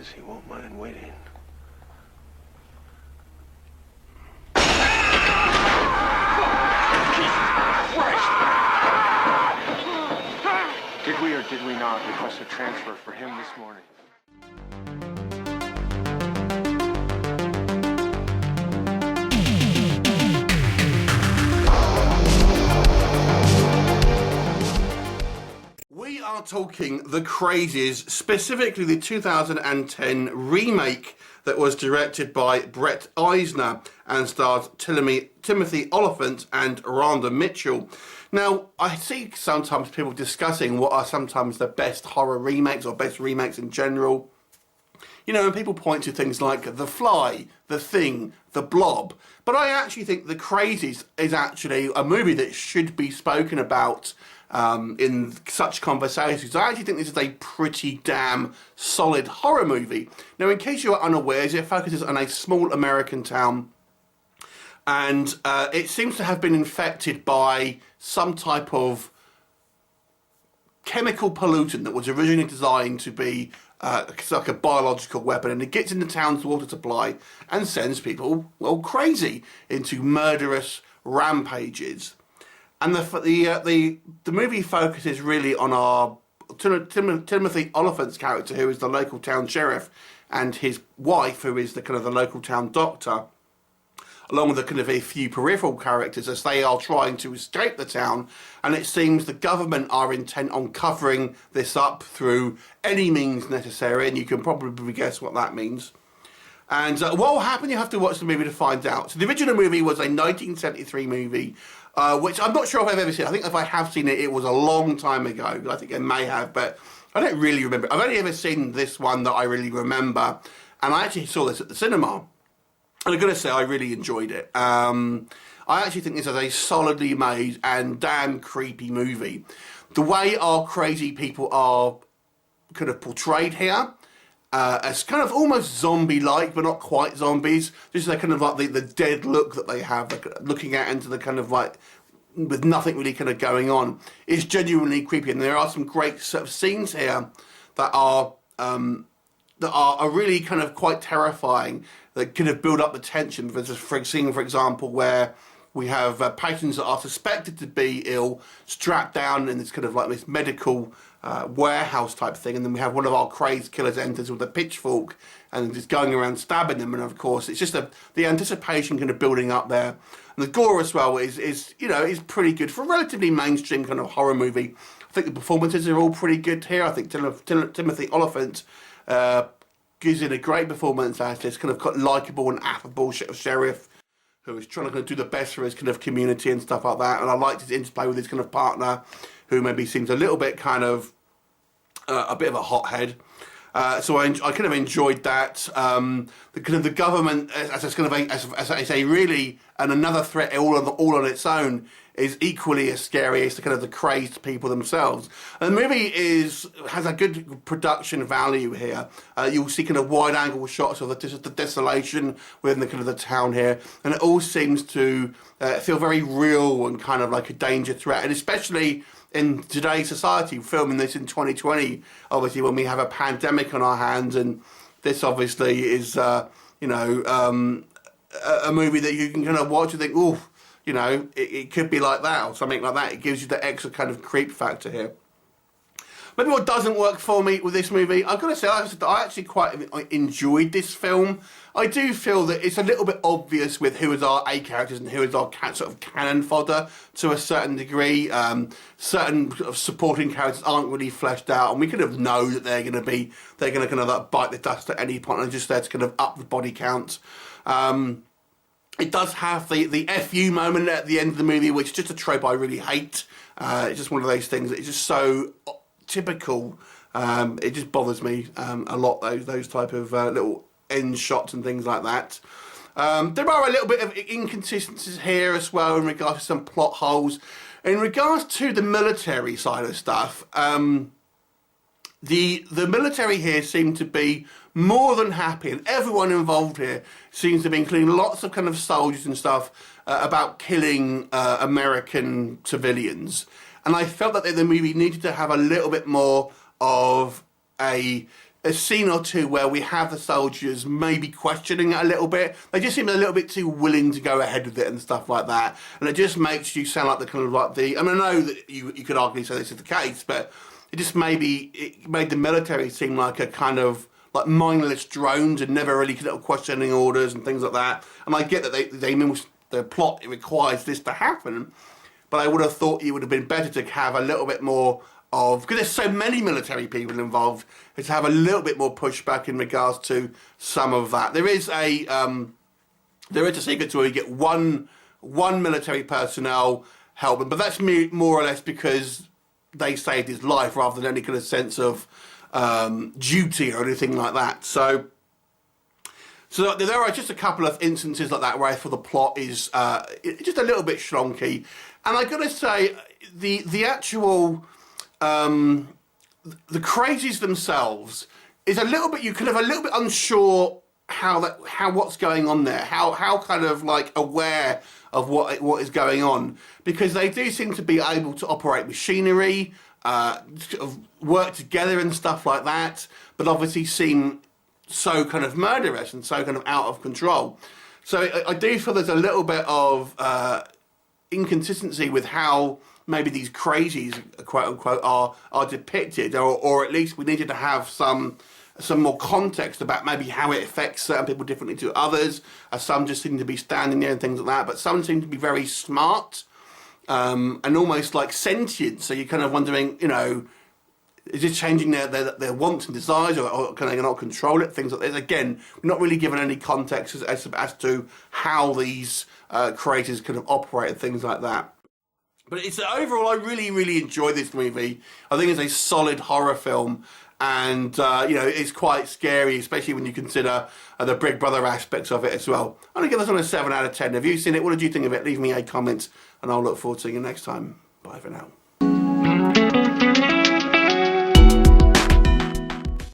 is, he won't mind waiting. Did we or did we not request a transfer for him this morning? We are talking The Crazies, specifically the 2010 remake that was directed by Brett Eisner and stars Timothy Olyphant and Rhonda Mitchell. Now, I see sometimes people discussing what are sometimes the best horror remakes or best remakes in general. You know, and people point to things like The Fly, The Thing, The Blob. But I actually think The Crazies is actually a movie that should be spoken about in such conversations. I actually think this is a pretty damn solid horror movie. Now, in case you are unawares, it focuses on a small American town, and it seems to have been infected by some type of chemical pollutant that was originally designed to be like a biological weapon, and it gets in the town's water supply and sends people, well, crazy into murderous rampages. And the movie focuses really on our Timothy Olyphant's character, who is the local town sheriff, and his wife, who is the kind of the local town doctor, along with a kind of a few peripheral characters as they are trying to escape the town. And it seems the government are intent on covering this up through any means necessary, and you can probably guess what that means. And what will happen, you have to watch the movie to find out. So the original movie was a 1973 movie, which I'm not sure if I've ever seen. I think if I have seen it, it was a long time ago. I think I may have, but I don't really remember. I've only ever seen this one that I really remember, and I actually saw this at the cinema. And I've got to say, I really enjoyed it. I actually think this is a solidly made and damn creepy movie. The way our crazy people are kind of portrayed here, as kind of almost zombie-like, but not quite zombies. Just like kind of like the dead look that they have, like looking out into the kind of like, with nothing really kind of going on, is genuinely creepy. And there are some great sort of scenes here that are really kind of quite terrifying, that kind of build up the tension. There's a scene, for example, where we have patients that are suspected to be ill, strapped down in this kind of like this medical warehouse type thing, and then we have one of our crazed killers enters with a pitchfork and just going around stabbing them. And of course, it's just the anticipation kind of building up there. And the gore as well is you know, is pretty good for a relatively mainstream kind of horror movie. I think the performances are all pretty good here. I think Timothy Olyphant gives in a great performance as this kind of likeable and affable sheriff who is trying to kind of do the best for his kind of community and stuff like that. And I liked his interplay with his kind of partner, who maybe seems a little bit kind of a bit of a hothead. So I kind of enjoyed that. The kind of the government as a really and another threat all on its own is equally as scary as the kind of the crazed people themselves. And the movie has a good production value here. You'll see kind of wide angle shots of the desolation within the kind of the town here, and it all seems to feel very real and kind of like a danger threat, and especially in today's society, filming this in 2020, obviously when we have a pandemic on our hands, and this obviously is, a movie that you can kind of watch and think, ooh, you know, it could be like that or something like that. It gives you the extra kind of creep factor here. Maybe what doesn't work for me with this movie, I've got to say, I actually quite enjoyed this film. I do feel that it's a little bit obvious with who is our A characters and who is our sort of cannon fodder to a certain degree. Certain sort of supporting characters aren't really fleshed out, and we kind of know that they're going to kind of like bite the dust at any point and just there to kind of up the body count. It does have the FU moment at the end of the movie, which is just a trope I really hate. It's just one of those things that is just so typical. It just bothers me a lot, those type of little end shots and things like that. There are a little bit of inconsistencies here as well in regards to some plot holes. In regards to the military side of stuff, the military here seem to be more than happy, and everyone involved here seems to be, including lots of kind of soldiers and stuff, about killing American civilians. And I felt that the movie needed to have a little bit more of a a scene or two where we have the soldiers maybe questioning it a little bit. They just seem a little bit too willing to go ahead with it and stuff like that. And it just makes you sound like the kind of like the... I mean, I know that you could argue say this is the case, but it just it made the military seem like a kind of like mindless drones and never really questioning orders and things like that. And I get that the plot requires this to happen, but I would have thought it would have been better to have a little bit more of, because there's so many military people involved, is to have a little bit more pushback in regards to some of that. There is a sequence where you get one military personnel helping, but that's more or less because they saved his life rather than any kind of sense of duty or anything like that. So there are just a couple of instances like that where I feel the plot is just a little bit schlonky, and I gotta say the actual the Crazies themselves is a little bit, you kind of a little bit unsure how what's going on there, how kind of like aware of what is going on, because they do seem to be able to operate machinery, sort of work together and stuff like that, but obviously seem so kind of murderous and so kind of out of control. So I do feel there's a little bit of inconsistency with how maybe these crazies, quote unquote, are depicted, or at least we needed to have some more context about maybe how it affects certain people differently to others. Some just seem to be standing there and things like that, but some seem to be very smart and almost like sentient. So you're kind of wondering, you know, is it changing their wants and desires, or can they not control it? Things like this. Again, we're not really given any context as to how these creators kind of operate and things like that. But it's overall, I really, really enjoy this movie. I think it's a solid horror film, and you know, it's quite scary, especially when you consider the Big Brother aspects of it as well. I'm gonna give this one a 7 out of 10. Have you seen it? What did you think of it? Leave me a comment, and I'll look forward to seeing you next time. Bye for now.